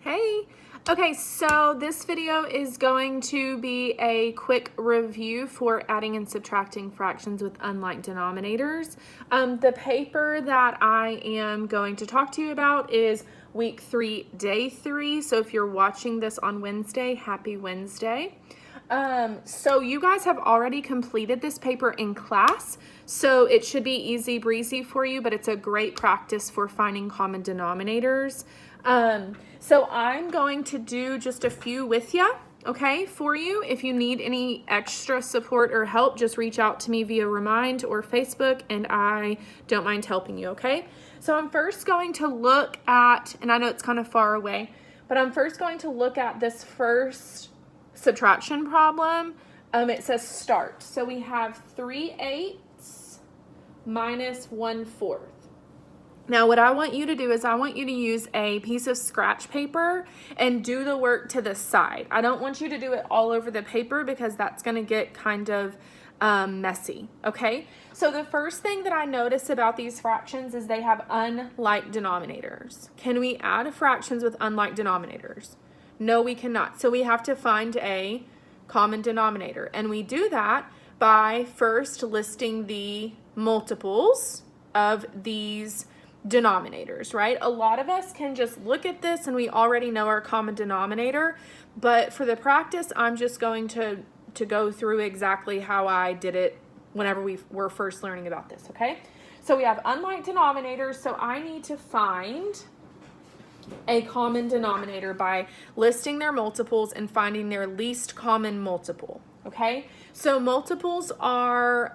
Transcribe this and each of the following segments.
Hey, okay, so this video is going to be a quick review for adding and subtracting fractions with unlike denominators. The paper that I am going to talk to you about is week 3, day 3. So if you're watching this on Wednesday, happy Wednesday. So you guys have already completed this paper in class, so it should be easy breezy for you, but it's a great practice for finding common denominators. So I'm going to do just a few with you, okay, for you. If you need any extra support or help, just reach out to me via Remind or Facebook, and I don't mind helping you, okay? So I'm first going to look at, and I know it's kind of far away, but I'm first going to look at this first subtraction problem. It says start. So we have 3/8 minus 1/4. Now what I want you to do is I want you to use a piece of scratch paper and do the work to the side. I don't want you to do it all over the paper because that's going to get kind of messy, okay? So the first thing that I notice about these fractions is they have unlike denominators. Can we add fractions with unlike denominators? No, we cannot. So we have to find a common denominator. And we do that by first listing the multiples of these denominators, right? A lot of us can just look at this and we already know our common denominator. But for the practice, I'm just going to go through exactly how I did it whenever we were first learning about this, okay? So we have unlike denominators. So I need to find a common denominator by listing their multiples and finding their least common multiple, okay? So multiples are,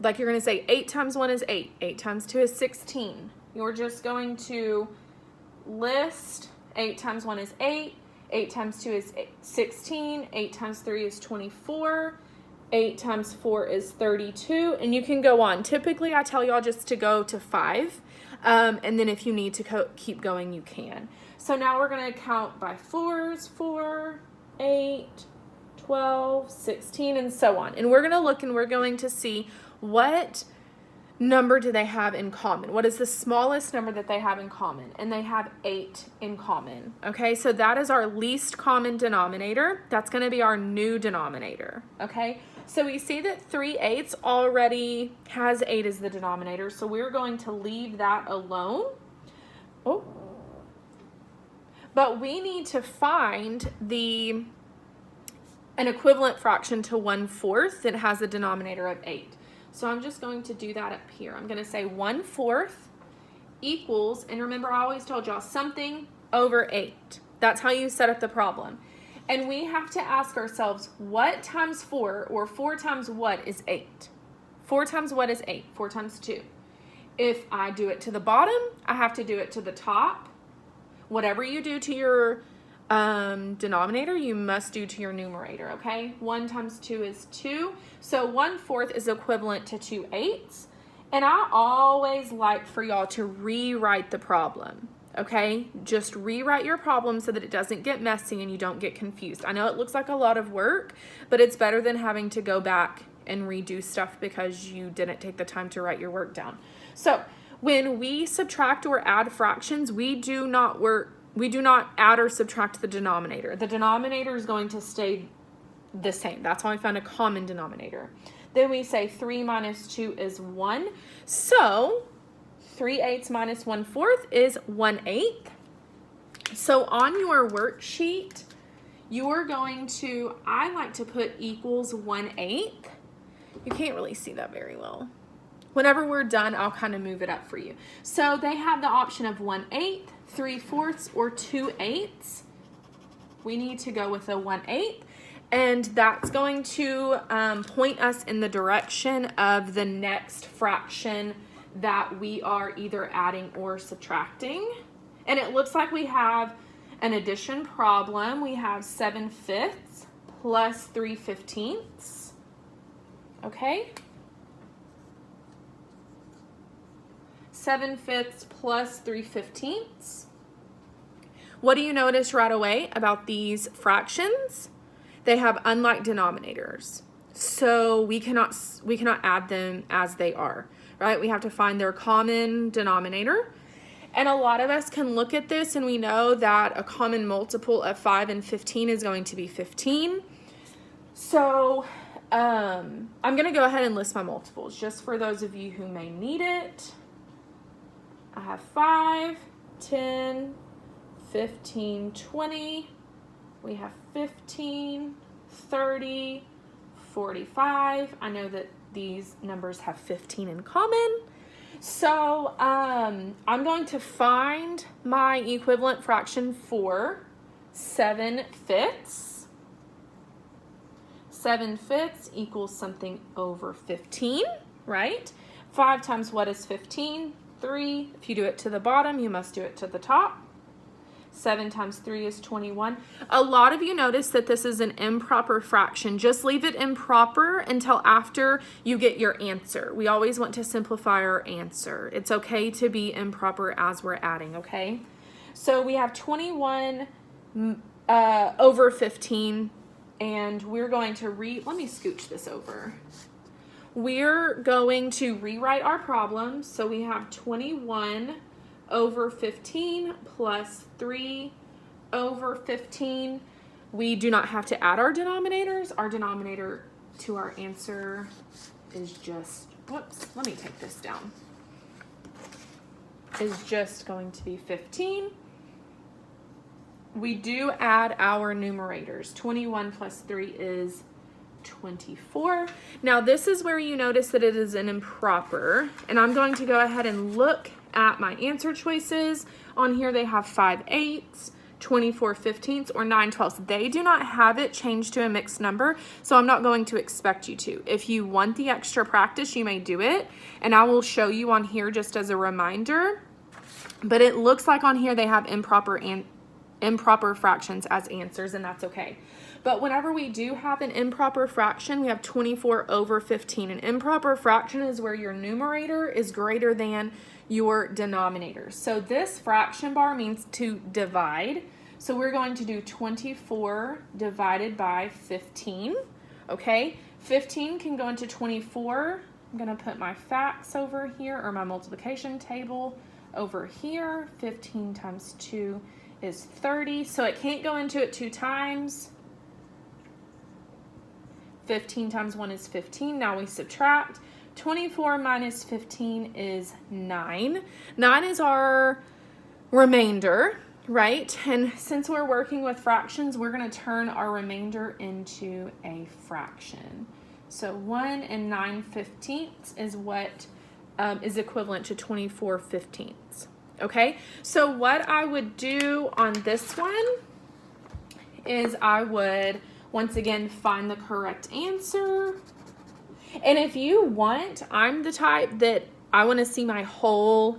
like you're going to say 8 times 1 is 8, 8 times 2 is 16. You're just going to list 8 times 1 is 8, 8 times 2 is 16, 8 times 3 is 24, 8 times 4 is 32, and you can go on. Typically, I tell y'all just to go to 5, and then if you need to keep going, you can. So now we're going to count by 4s, 4, 8, 12, 16, and so on. And we're going to look and we're going to see what number do they have in common? What is the smallest number that they have in common? And they have 8 in common. Okay, so that is our least common denominator. That's going to be our new denominator. Okay, so we see that 3/8 already has 8 as the denominator, so we're going to leave that alone. Oh, but we need to find an equivalent fraction to 1/4 that has a denominator of 8. So I'm just going to do that up here. I'm going to say 1/4 equals, and remember I always told y'all, something over 8. That's how you set up the problem. And we have to ask ourselves, what times 4, or 4 times what is 8? 4 times what is 8? 4 times 2. If I do it to the bottom, I have to do it to the top. Whatever you do to your denominator, you must do to your numerator, okay? 1 times 2 is 2. So 1/4 is equivalent to 2/8. And I always like for y'all to rewrite the problem, okay? Just rewrite your problem so that it doesn't get messy and you don't get confused. I know it looks like a lot of work, but it's better than having to go back and redo stuff because you didn't take the time to write your work down. So when we subtract or add fractions, we do not add or subtract the denominator. The denominator is going to stay the same. That's how I found a common denominator. Then we say 3 minus 2 is 1. So 3/8 minus 1/4 is 1/8. So on your worksheet, you are going to, I like to put equals 1/8. You can't really see that very well. Whenever we're done, I'll kind of move it up for you. So they have the option of 1/8, 3/4, or 2/8. We need to go with a 1/8, and that's going to point us in the direction of the next fraction that we are either adding or subtracting. And it looks like we have an addition problem. We have 7/5 plus 3/15. Okay? 7/5 plus 3/15. What do you notice right away about these fractions? They have unlike denominators. So we cannot add them as they are, right? We have to find their common denominator. And a lot of us can look at this and we know that a common multiple of 5 and 15 is going to be 15. So I'm going to go ahead and list my multiples just for those of you who may need it. I have 5, 10, 15, 20. We have 15, 30, 45. I know that these numbers have 15 in common. So I'm going to find my equivalent fraction for 7/5. 7/5 equals something over 15, right? 5 times what is 15? 3. If you do it to the bottom, you must do it to the top. 7 times 3 is 21. A lot of you notice that this is an improper fraction. Just leave it improper until after you get your answer. We always want to simplify our answer. It's okay to be improper as we're adding, okay? So we have 21 over 15, and we're going to let me scooch this over. We're going to rewrite our problem. So we have 21 over 15 plus 3 over 15. We do not have to add our denominators. Our denominator to our answer is just, whoops, let me take this down, is just going to be 15. We do add our numerators. 21 plus 3 is 24. Now this is where you notice that it is an improper, and I'm going to go ahead and look at my answer choices. On here they have 5/8, 24/15, or 9/12. They do not have it changed to a mixed number, so I'm not going to expect you to. If you want the extra practice, you may do it, and I will show you on here just as a reminder. But it looks like on here they have improper fractions as answers, and that's okay. But whenever we do have an improper fraction, we have 24 over 15. An improper fraction is where your numerator is greater than your denominator. So this fraction bar means to divide. So we're going to do 24 divided by 15, okay? 15 can go into 24. I'm gonna put my facts over here, or my multiplication table over here. 15 times 2 is 30, so it can't go into it 2 times. 15 times 1 is 15. Now we subtract. 24 minus 15 is 9. 9 is our remainder, right? And since we're working with fractions, we're going to turn our remainder into a fraction. So 1 and 9/15 is what is equivalent to 24/15. Okay, so what I would do on this one is I would once again find the correct answer. And if you want, I'm the type that I want to see my whole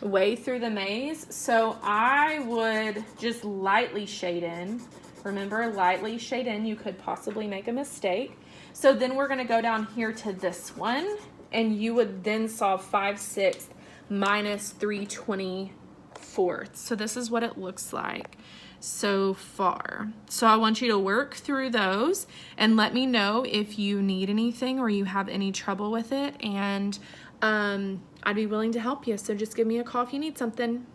way through the maze. So I would just lightly shade in. Remember, lightly shade in. You could possibly make a mistake. So then we're going to go down here to this one, and you would then solve 5/6 minus 3/24. So this is what it looks like so far. So I want you to work through those and let me know if you need anything or you have any trouble with it, and I'd be willing to help you. So just give me a call if you need something.